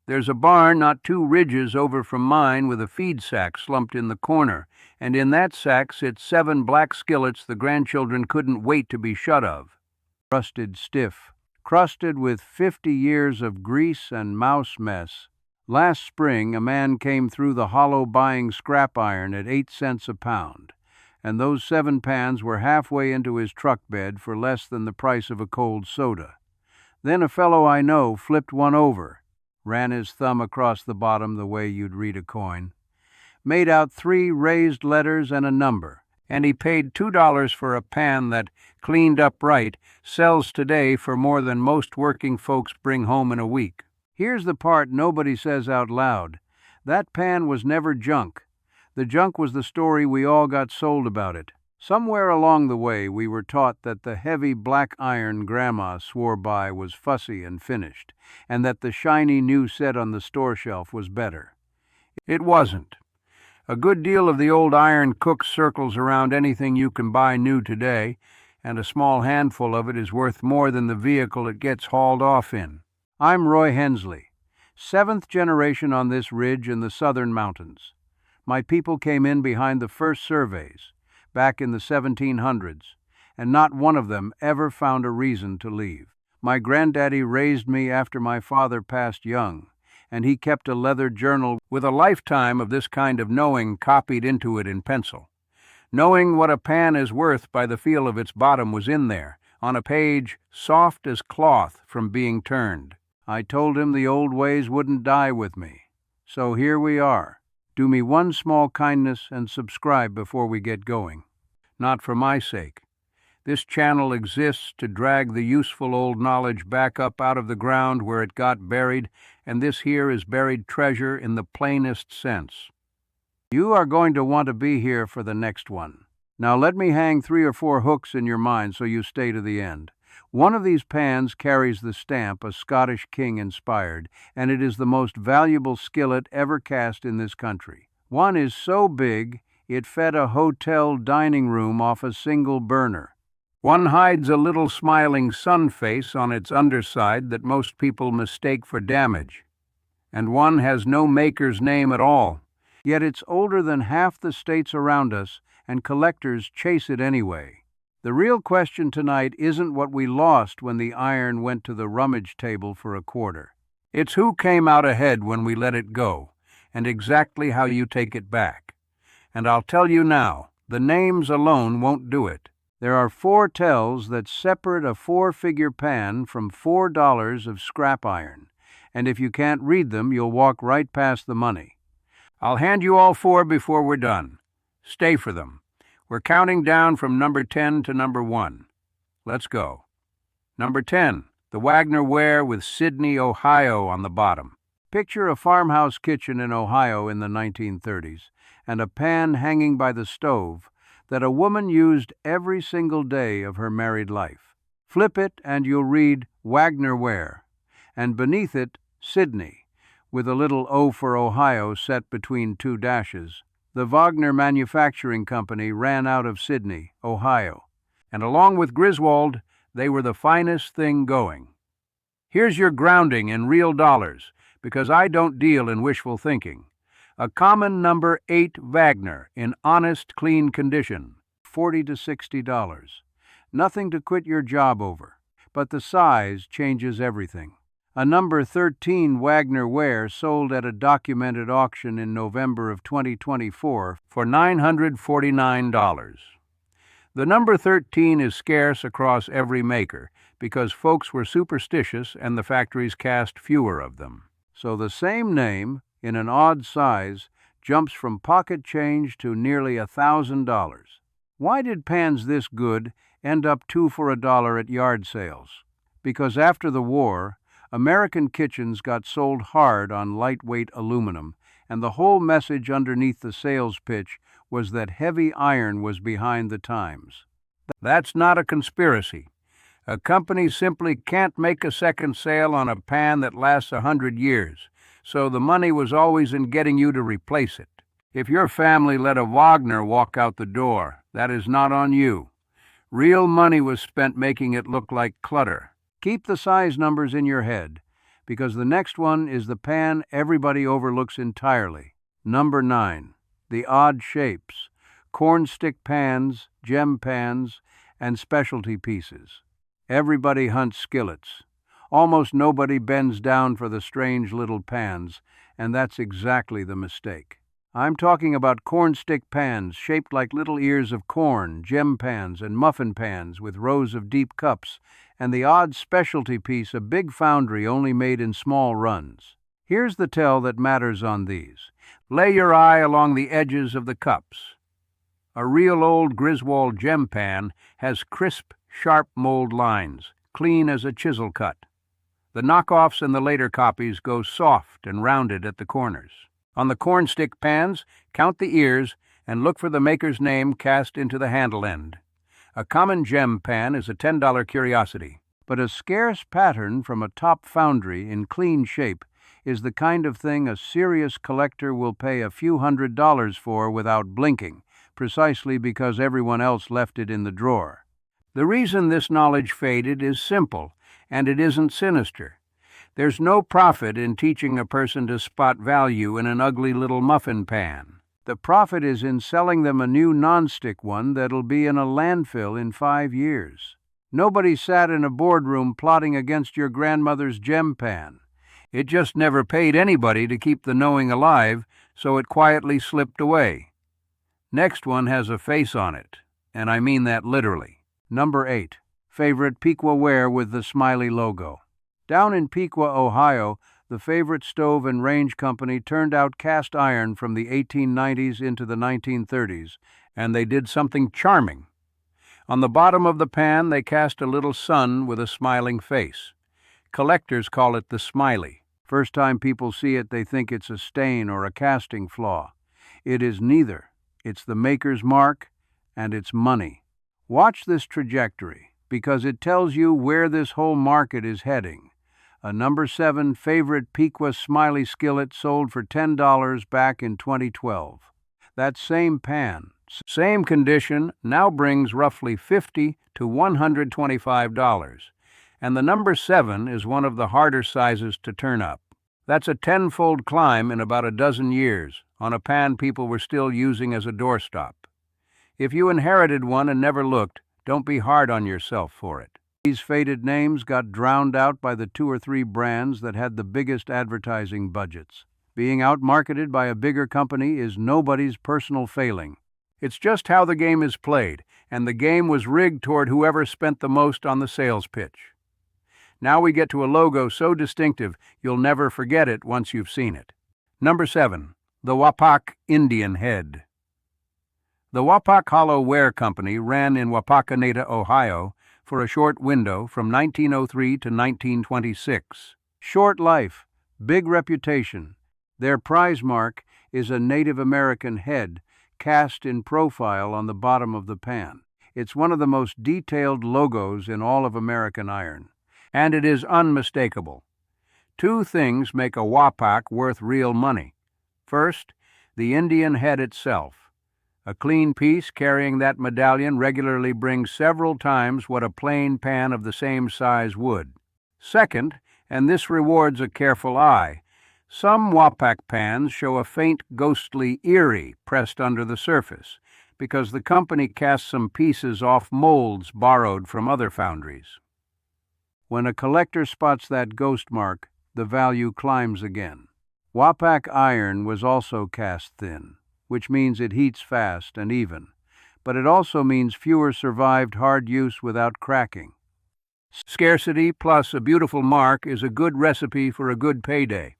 There's a barn not 2 ridges over from mine with a feed sack slumped in the corner, and in that sack sit 7 black skillets the grandchildren couldn't wait to be shut of. Rusted stiff, crusted with 50 years of grease and mouse mess. Last spring a man came through the hollow buying scrap iron at 8 cents a pound, and those 7 pans were halfway into his truck bed for less than the price of a cold soda. Then a fellow I know flipped one over, ran his thumb across the bottom the way you'd read a coin, made out 3 raised letters and a number, and he paid $2 for a pan that, cleaned up right, sells today for more than most working folks bring home in a week. Here's the part nobody says out loud. That pan was never junk. The junk was the story we all got sold about it. Somewhere along the way we were taught that the heavy black iron Grandma swore by was fussy and finished, and that the shiny new set on the store shelf was better. It wasn't. A good deal of the old iron cook circles around anything you can buy new today, and a small handful of it is worth more than the vehicle it gets hauled off in. I'm Roy Hensley, 7th generation on this ridge in the southern mountains. My people came in behind the first surveys, back in the 1700s, and not one of them ever found a reason to leave. My granddaddy raised me after my father passed young, and he kept a leather journal with a lifetime of this kind of knowing copied into it in pencil. Knowing what a pan is worth by the feel of its bottom was in there, on a page soft as cloth from being turned. I told him the old ways wouldn't die with me. So here we are. Do me one small kindness and subscribe before we get going. Not for my sake. This channel exists to drag the useful old knowledge back up out of the ground where it got buried, and this here is buried treasure in the plainest sense. You are going to want to be here for the next one. Now let me hang 3 or 4 hooks in your mind so you stay to the end. One of these pans carries the stamp a Scottish king inspired, and it is the most valuable skillet ever cast in this country. One is so big, it fed a hotel dining room off a single burner. One hides a little smiling sun face on its underside that most people mistake for damage. And one has no maker's name at all. Yet it's older than half the states around us, and collectors chase it anyway. The real question tonight isn't what we lost when the iron went to the rummage table for a quarter. It's who came out ahead when we let it go, and exactly how you take it back. And I'll tell you now, the names alone won't do it. There are 4 tells that separate a 4-figure pan from $4 of scrap iron, and if you can't read them, you'll walk right past the money. I'll hand you all 4 before we're done. Stay for them. We're counting down from number 10 to number 1. Let's go. Number 10, the Wagner Ware with Sydney, Ohio on the bottom. Picture a farmhouse kitchen in Ohio in the 1930s, and a pan hanging by the stove that a woman used every single day of her married life. Flip it and you'll read Wagner Ware, and beneath it, Sydney, with a little O for Ohio set between 2 dashes. The Wagner Manufacturing Company ran out of Sydney, Ohio, and along with Griswold, they were the finest thing going. Here's your grounding in real dollars, because I don't deal in wishful thinking. A common number 8 Wagner in honest, clean condition, $40 to $60. Nothing to quit your job over, but the size changes everything. A number 13 Wagner Ware sold at a documented auction in November of 2024 for $949. The number 13 is scarce across every maker because folks were superstitious and the factories cast fewer of them. So the same name, in an odd size, jumps from pocket change to nearly $1,000. Why did pans this good end up 2 for $1 at yard sales? Because after the war, American kitchens got sold hard on lightweight aluminum, and the whole message underneath the sales pitch was that heavy iron was behind the times. That's not a conspiracy. A company simply can't make a second sale on a pan that lasts 100 years, so the money was always in getting you to replace it. If your family let a Wagner walk out the door, that is not on you. Real money was spent making it look like clutter. Keep the size numbers in your head, because the next one is the pan everybody overlooks entirely. Number 9. The odd shapes. Cornstick pans, gem pans, and specialty pieces. Everybody hunts skillets. Almost nobody bends down for the strange little pans, and that's exactly the mistake. I'm talking about cornstick pans shaped like little ears of corn, gem pans, and muffin pans with rows of deep cups, and the odd specialty piece a big foundry only made in small runs. Here's the tell that matters on these. Lay your eye along the edges of the cups. A real old Griswold gem pan has crisp, sharp mold lines, clean as a chisel cut. The knockoffs and the later copies go soft and rounded at the corners. On the cornstick pans, count the ears and look for the maker's name cast into the handle end. A common gem pan is a $10 curiosity, but a scarce pattern from a top foundry in clean shape is the kind of thing a serious collector will pay a few $100s for without blinking, precisely because everyone else left it in the drawer. The reason this knowledge faded is simple, and it isn't sinister. There's no profit in teaching a person to spot value in an ugly little muffin pan. The profit is in selling them a new nonstick one that'll be in a landfill in 5 years. Nobody sat in a boardroom plotting against your grandmother's gem pan. It just never paid anybody to keep the knowing alive, so it quietly slipped away. Next one has a face on it, and I mean that literally. Number 8. Favorite Piqua Ware with the smiley logo. Down in Piqua, Ohio, the favorite stove and range company turned out cast iron from the 1890s into the 1930s, and they did something charming. On the bottom of the pan, they cast a little sun with a smiling face. Collectors call it the smiley. First time people see it, they think it's a stain or a casting flaw. It is neither. It's the maker's mark, and it's money. Watch this trajectory, because it tells you where this whole market is heading. A number 7 favorite Piqua smiley skillet sold for $10 back in 2012. That same pan, same condition, now brings roughly $50 to $125. And the number 7 is one of the harder sizes to turn up. That's a 10-fold climb in about a dozen years, on a pan people were still using as a doorstop. If you inherited one and never looked, don't be hard on yourself for it. These faded names got drowned out by the 2 or 3 brands that had the biggest advertising budgets. Being outmarketed by a bigger company is nobody's personal failing. It's just how the game is played, and the game was rigged toward whoever spent the most on the sales pitch. Now we get to a logo so distinctive you'll never forget it once you've seen it. Number 7. The Wapak Indian Head. The Wapak Hollow Ware Company ran in Wapakoneta, Ohio, for a short window from 1903 to 1926. Short life, big reputation. Their prize mark is a Native American head cast in profile on the bottom of the pan. It's one of the most detailed logos in all of American iron, and it is unmistakable. 2 things make a Wapak worth real money. First, the Indian head itself. A clean piece carrying that medallion regularly brings several times what a plain pan of the same size would. Second, and this rewards a careful eye, some Wapak pans show a faint ghostly Erie pressed under the surface, because the company cast some pieces off molds borrowed from other foundries. When a collector spots that ghost mark, the value climbs again. Wapak iron was also cast thin, which means it heats fast and even, but it also means fewer survived hard use without cracking. Scarcity plus a beautiful mark is a good recipe for a good payday.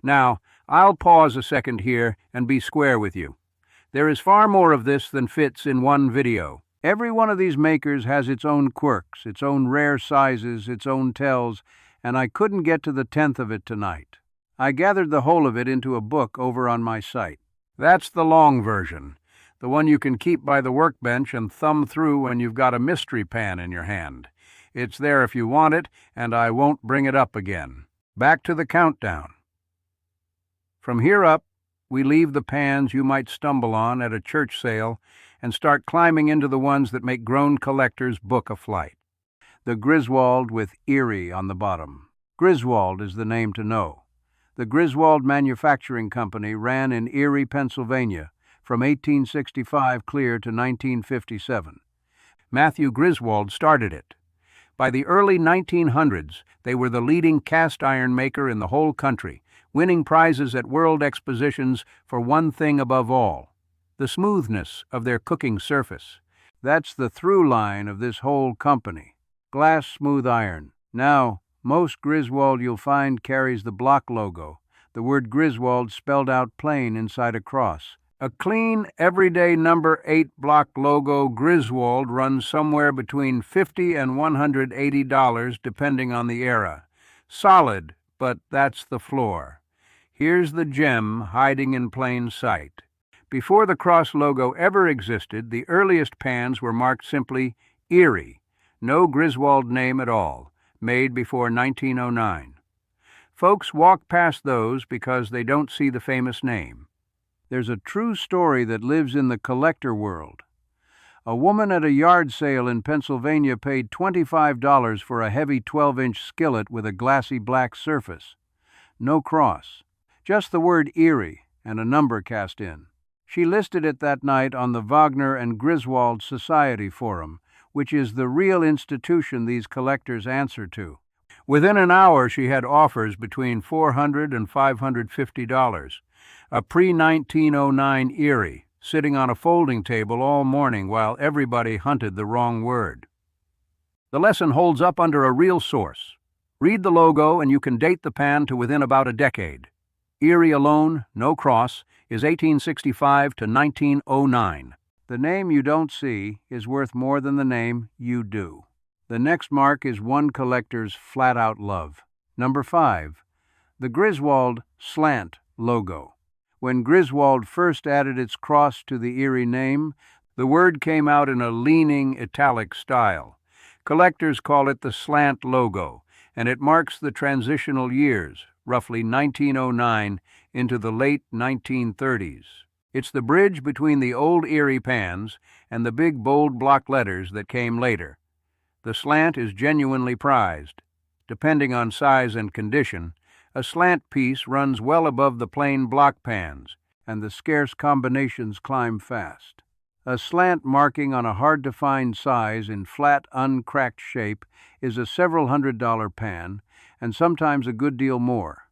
Now, I'll pause a second here and be square with you. There is far more of this than fits in one video. Every one of these makers has its own quirks, its own rare sizes, its own tells, and I couldn't get to the 10th of it tonight. I gathered the whole of it into a book over on my site. That's the long version, the one you can keep by the workbench and thumb through when you've got a mystery pan in your hand. It's there if you want it, and I won't bring it up again. Back to the countdown. From here up, we leave the pans you might stumble on at a church sale and start climbing into the ones that make grown collectors book a flight. The Griswold with Erie on the bottom. Griswold is the name to know. The Griswold Manufacturing Company ran in Erie, Pennsylvania, from 1865 clear to 1957. Matthew Griswold started it. By the early 1900s, they were the leading cast iron maker in the whole country, winning prizes at world expositions for one thing above all: the smoothness of their cooking surface. That's the through line of this whole company. Glass smooth iron. Now, most Griswold you'll find carries the block logo, the word Griswold spelled out plain inside a cross. A clean, everyday number 8 block logo Griswold runs somewhere between $50 and $180 depending on the era. Solid, but that's the floor. Here's the gem hiding in plain sight. Before the cross logo ever existed, the earliest pans were marked simply Erie, no Griswold name at all, made before 1909. Folks walk past those because they don't see the famous name. There's a true story that lives in the collector world. A woman at a yard sale in Pennsylvania paid $25 for a heavy 12-inch skillet with a glassy black surface. No cross, just the word Erie and a number cast in. She listed it that night on the Wagner and Griswold Society Forum, which is the real institution these collectors answer to. Within an hour, she had offers between $400 and $550. A pre-1909 Erie, sitting on a folding table all morning while everybody hunted the wrong word. The lesson holds up under a real source. Read the logo and you can date the pan to within about a decade. Erie alone, no cross, is 1865 to 1909. The name you don't see is worth more than the name you do. The next mark is one collector's flat-out love. Number 5, the Griswold slant logo. When Griswold first added its cross to the Erie name, the word came out in a leaning italic style. Collectors call it the slant logo, and it marks the transitional years, roughly 1909 into the late 1930s. It's the bridge between the old Erie pans and the big bold block letters that came later. The slant is genuinely prized. Depending on size and condition, a slant piece runs well above the plain block pans, and the scarce combinations climb fast. A slant marking on a hard-to-find size in flat, uncracked shape is a several $100 pan, and sometimes a good deal more.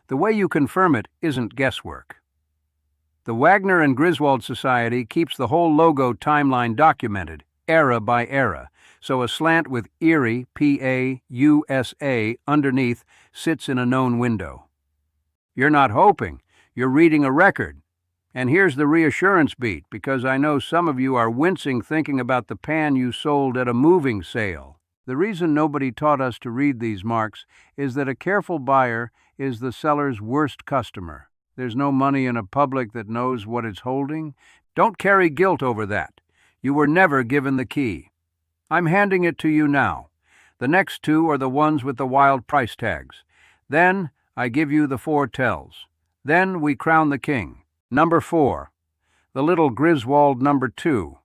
The way you confirm it isn't guesswork. The Wagner and Griswold Society keeps the whole logo timeline documented, era by era, so a slant with Erie, P-A-U-S-A, underneath sits in a known window. You're not hoping, you're reading a record. And here's the reassurance beat, because I know some of you are wincing thinking about the pan you sold at a moving sale. The reason nobody taught us to read these marks is that a careful buyer is the seller's worst customer. There's no money in a public that knows what it's holding. Don't carry guilt over that. You were never given the key. I'm handing it to you now. The next 2 are the ones with the wild price tags. Then I give you the 4 tells. Then we crown the king. Number 4, the little Griswold number 2.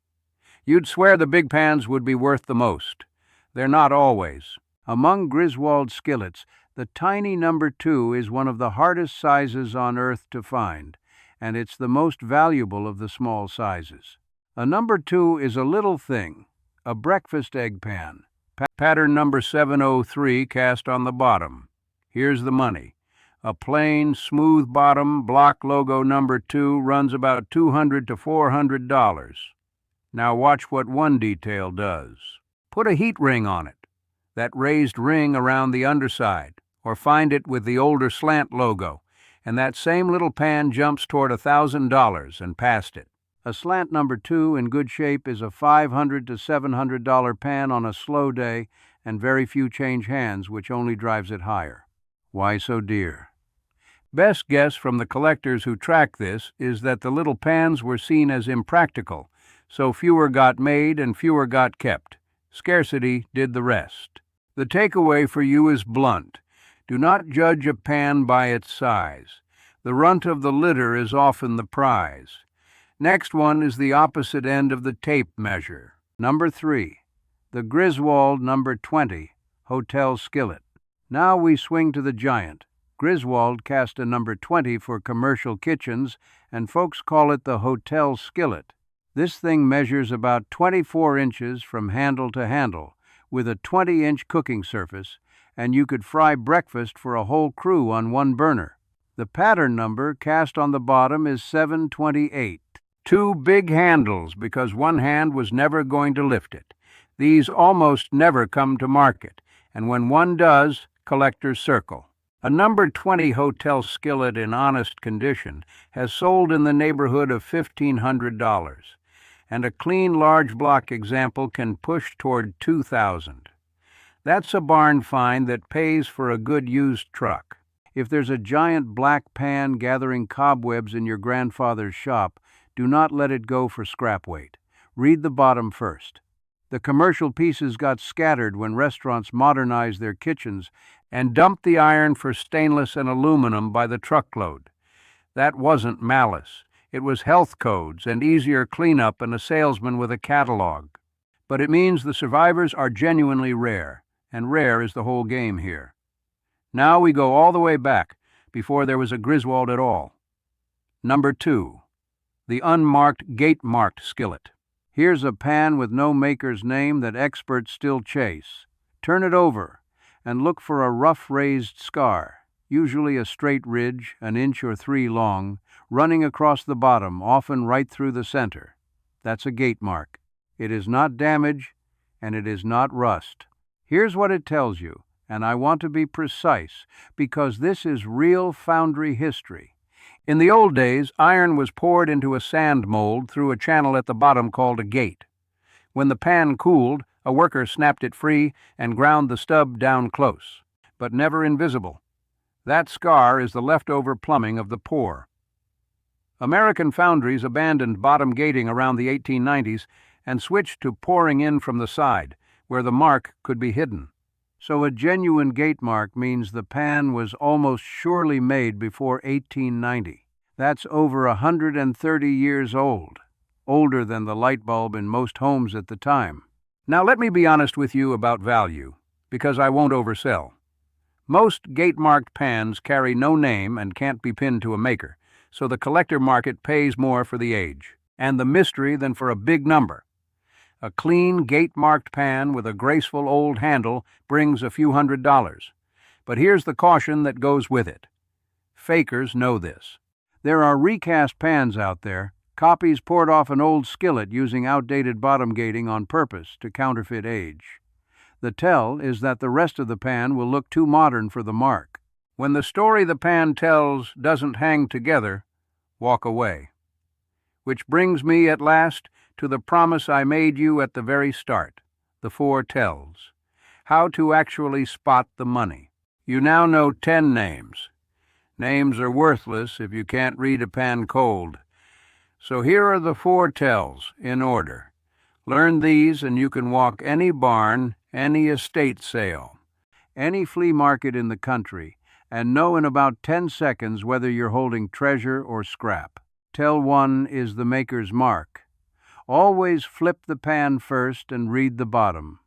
You'd swear the big pans would be worth the most. They're not always. Among Griswold skillets, the tiny number 2 is one of the hardest sizes on earth to find, and it's the most valuable of the small sizes. A number 2 is a little thing, a breakfast egg pan. Pattern number 703 cast on the bottom. Here's the money. A plain, smooth bottom, block logo number 2 runs about $200 to $400. Now watch what one detail does. Put a heat ring on it, that raised ring around the underside, or find it with the older slant logo, and that same little pan jumps toward $1,000 and past it. A slant number 2 in good shape is a $500 to $700 pan on a slow day and very few change hands, which only drives it higher. Why so dear? Best guess from the collectors who track this is that the little pans were seen as impractical, so fewer got made and fewer got kept. Scarcity did the rest. The takeaway for you is blunt. Do not judge a pan by its size. The runt of the litter is often the prize. Next one is the opposite end of the tape measure. Number 3, the Griswold number 20, Hotel Skillet. Now we swing to the giant. Griswold cast a number 20 for commercial kitchens, and folks call it the hotel skillet. This thing measures about 24 inches from handle to handle, with a 20-inch cooking surface, and you could fry breakfast for a whole crew on one burner. The pattern number cast on the bottom is 728. Two big handles because one hand was never going to lift it. These almost never come to market, and when one does, collectors circle. A number 20 hotel skillet in honest condition has sold in the neighborhood of $1,500, and a clean large block example can push toward $2,000. That's a barn find that pays for a good used truck. If there's a giant black pan gathering cobwebs in your grandfather's shop, do not let it go for scrap weight. Read the bottom first. The commercial pieces got scattered when restaurants modernized their kitchens and dumped the iron for stainless and aluminum by the truckload. That wasn't malice. It was health codes and easier cleanup and a salesman with a catalog. But it means the survivors are genuinely rare, and rare is the whole game here. Now we go all the way back, before there was a Griswold at all. Number 2. The unmarked, gate-marked skillet. Here's a pan with no maker's name that experts still chase. Turn it over and look for a rough raised scar, usually a straight ridge, 1 inch or 3 long, running across the bottom, often right through the center. That's a gate mark. It is not damage, and it is not rust. Here's what it tells you, and I want to be precise, because this is real foundry history. In the old days, iron was poured into a sand mold through a channel at the bottom called a gate. When the pan cooled, a worker snapped it free and ground the stub down close, but never invisible. That scar is the leftover plumbing of the pour. American foundries abandoned bottom gating around the 1890s and switched to pouring in from the side, where the mark could be hidden. So a genuine gate mark means the pan was almost surely made before 1890. That's over 130 years old, older than the light bulb in most homes at the time. Now let me be honest with you about value, because I won't oversell. Most gate-marked pans carry no name and can't be pinned to a maker, so the collector market pays more for the age and the mystery than for a big number. A clean, gate-marked pan with a graceful old handle brings a few $100s. But here's the caution that goes with it. Fakers know this. There are recast pans out there, copies poured off an old skillet using outdated bottom gating on purpose to counterfeit age. The tell is that the rest of the pan will look too modern for the mark. When the story the pan tells doesn't hang together, walk away. Which brings me at last to the promise I made you at the very start, the 4 tells. How to actually spot the money. You now know 10 names. Names are worthless if you can't read a pan cold. So here are the 4 tells, in order. Learn these and you can walk any barn, any estate sale, any flea market in the country, and know in about 10 seconds whether you're holding treasure or scrap. Tell 1 is the maker's mark. Always flip the pan first and read the bottom.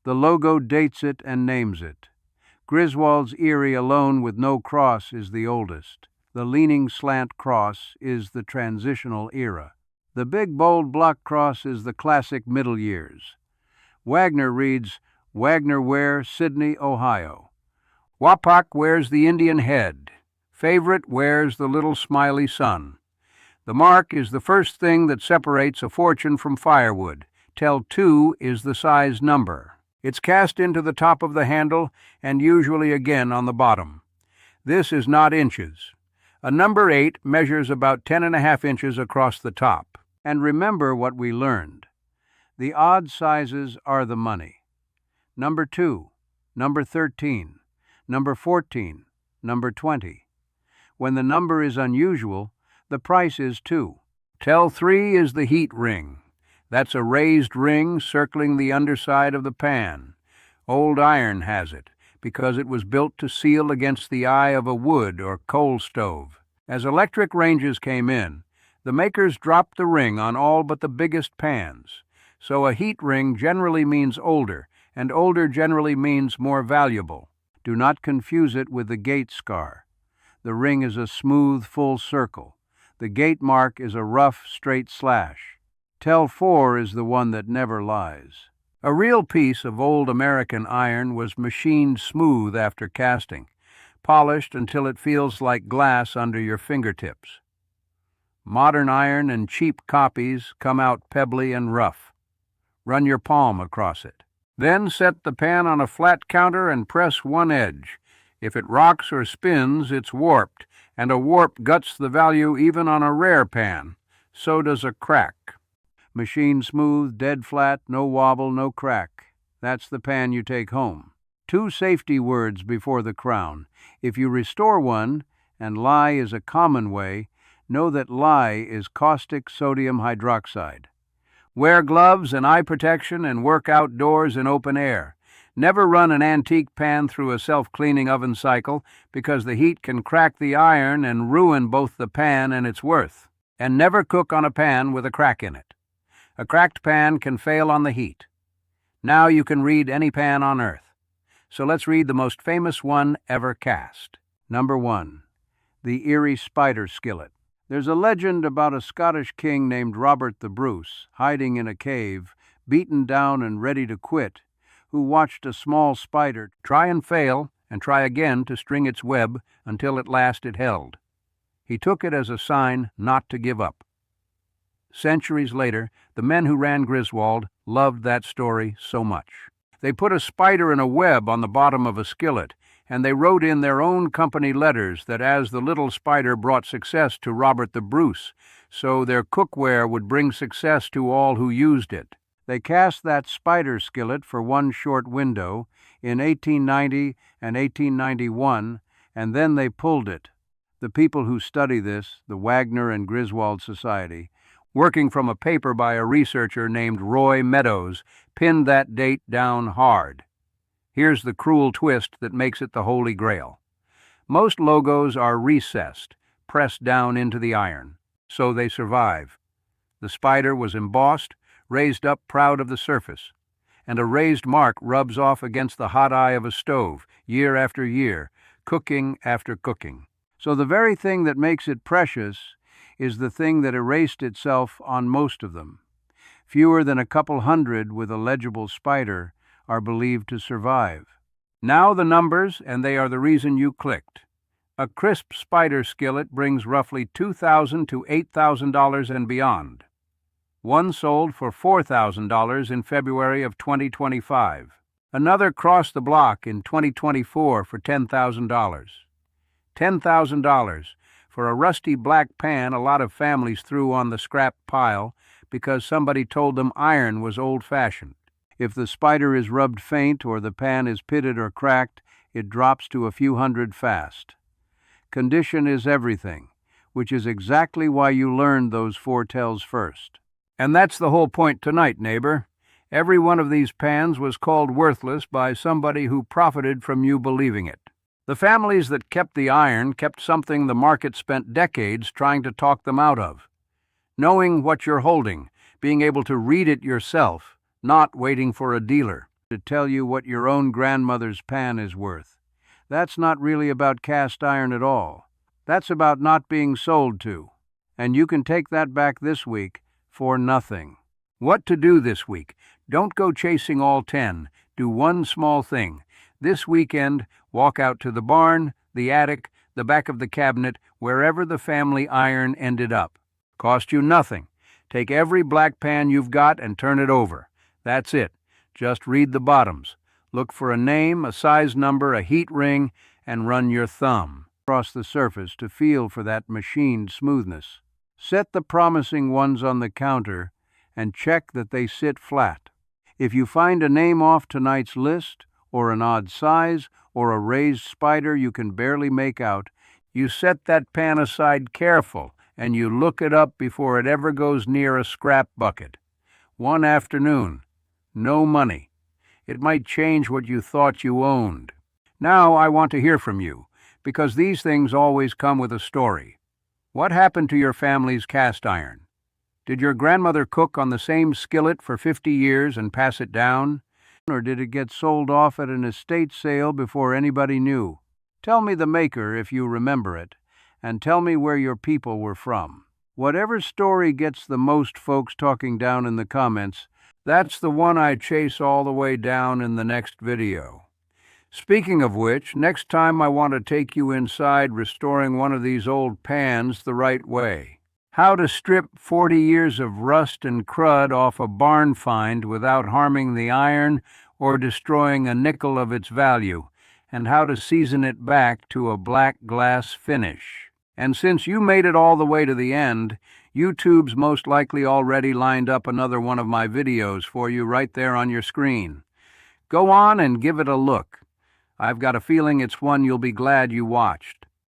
The logo dates it and names it. Griswold's Erie alone with no cross is the oldest. The leaning slant cross is the transitional era. The big bold block cross is the classic middle years. Wagner reads, Wagner Ware, Sydney, Ohio. Wapak wears the Indian head. Favorite wears the little smiley sun. The mark is the first thing that separates a fortune from firewood. Tell 2 is the size number. It's cast into the top of the handle and usually again on the bottom. This is not inches. A number 8 measures about 10.5 inches across the top. And remember what we learned. The odd sizes are the money. Number 2, number 13, number 14, number 20. When the number is unusual, the price is 2. Tell 3 is the heat ring. That's a raised ring circling the underside of the pan. Old iron has it, because it was built to seal against the eye of a wood or coal stove. As electric ranges came in, the makers dropped the ring on all but the biggest pans. So a heat ring generally means older, and older generally means more valuable. Do not confuse it with the gate scar. The ring is a smooth, full circle. The gate mark is a rough, straight slash. Tell 4 is the one that never lies. A real piece of old American iron was machined smooth after casting, polished until it feels like glass under your fingertips. Modern iron and cheap copies come out pebbly and rough. Run your palm across it. Then set the pan on a flat counter and press one edge. If it rocks or spins, it's warped, and a warp guts the value even on a rare pan. So does a crack. Machine smooth, dead flat, no wobble, no crack. That's the pan you take home. 2 safety words before the crown. If you restore one, and lye is a common way, know that lye is caustic sodium hydroxide. Wear gloves and eye protection and work outdoors in open air. Never run an antique pan through a self-cleaning oven cycle because the heat can crack the iron and ruin both the pan and its worth. And never cook on a pan with a crack in it. A cracked pan can fail on the heat. Now you can read any pan on earth. So let's read the most famous one ever cast. Number 1. The Erie spider skillet. There's a legend about a Scottish king named Robert the Bruce, hiding in a cave, beaten down and ready to quit, who watched a small spider try and fail and try again to string its web until at last it held. He took it as a sign not to give up. Centuries later, the men who ran Griswold loved that story so much. They put a spider in a web on the bottom of a skillet, and they wrote in their own company letters that as the little spider brought success to Robert the Bruce, so their cookware would bring success to all who used it. They cast that spider skillet for one short window in 1890 and 1891, and then they pulled it. The people who study this, the Wagner and Griswold Society, working from a paper by a researcher named Roy Meadows, pinned that date down hard. Here's the cruel twist that makes it the Holy Grail. Most logos are recessed, pressed down into the iron, so they survive. The spider was embossed, raised up proud of the surface, and a raised mark rubs off against the hot eye of a stove, year after year, cooking after cooking. So the very thing that makes it precious is the thing that erased itself on most of them. Fewer than a couple hundred with a legible spider are believed to survive. Now the numbers, and they are the reason you clicked. A crisp spider skillet brings roughly $2,000 to $8,000 and beyond. One sold for $4,000 in February of 2025. Another crossed the block in 2024 for $10,000. $10,000 for a rusty black pan a lot of families threw on the scrap pile because somebody told them iron was old-fashioned. If the spider is rubbed faint or the pan is pitted or cracked, it drops to a few hundred fast. Condition is everything, which is exactly why you learned those 4 tells first. And that's the whole point tonight, neighbor. Every one of these pans was called worthless by somebody who profited from you believing it. The families that kept the iron kept something the market spent decades trying to talk them out of. Knowing what you're holding, being able to read it yourself, not waiting for a dealer to tell you what your own grandmother's pan is worth. That's not really about cast iron at all. That's about not being sold to. And you can take that back this week for nothing. What to do this week? Don't go chasing all 10. Do one small thing. This weekend, walk out to the barn, the attic, the back of the cabinet, wherever the family iron ended up. Cost you nothing. Take every black pan you've got and turn it over. That's it. Just read the bottoms. Look for a name, a size number, a heat ring, and run your thumb across the surface to feel for that machined smoothness. Set the promising ones on the counter and check that they sit flat. If you find a name off tonight's list, or an odd size, or a raised spider you can barely make out, you set that pan aside careful and you look it up before it ever goes near a scrap bucket. One afternoon. No money. It might change what you thought you owned. Now I want to hear from you, because these things always come with a story. What happened to your family's cast iron? Did your grandmother cook on the same skillet for 50 years and pass it down? or did it get sold off at an estate sale before anybody knew? Tell me the maker if you remember it, and tell me where your people were from. Whatever story gets the most folks talking down in the comments, that's the one I chase all the way down in the next video. Speaking of which, next time I want to take you inside restoring one of these old pans the right way. How to strip 40 years of rust and crud off a barn find without harming the iron or destroying a nickel of its value, and how to season it back to a black glass finish. And since you made it all the way to the end, YouTube's most likely already lined up another one of my videos for you right there on your screen. Go on and give it a look. I've got a feeling it's one you'll be glad you watched.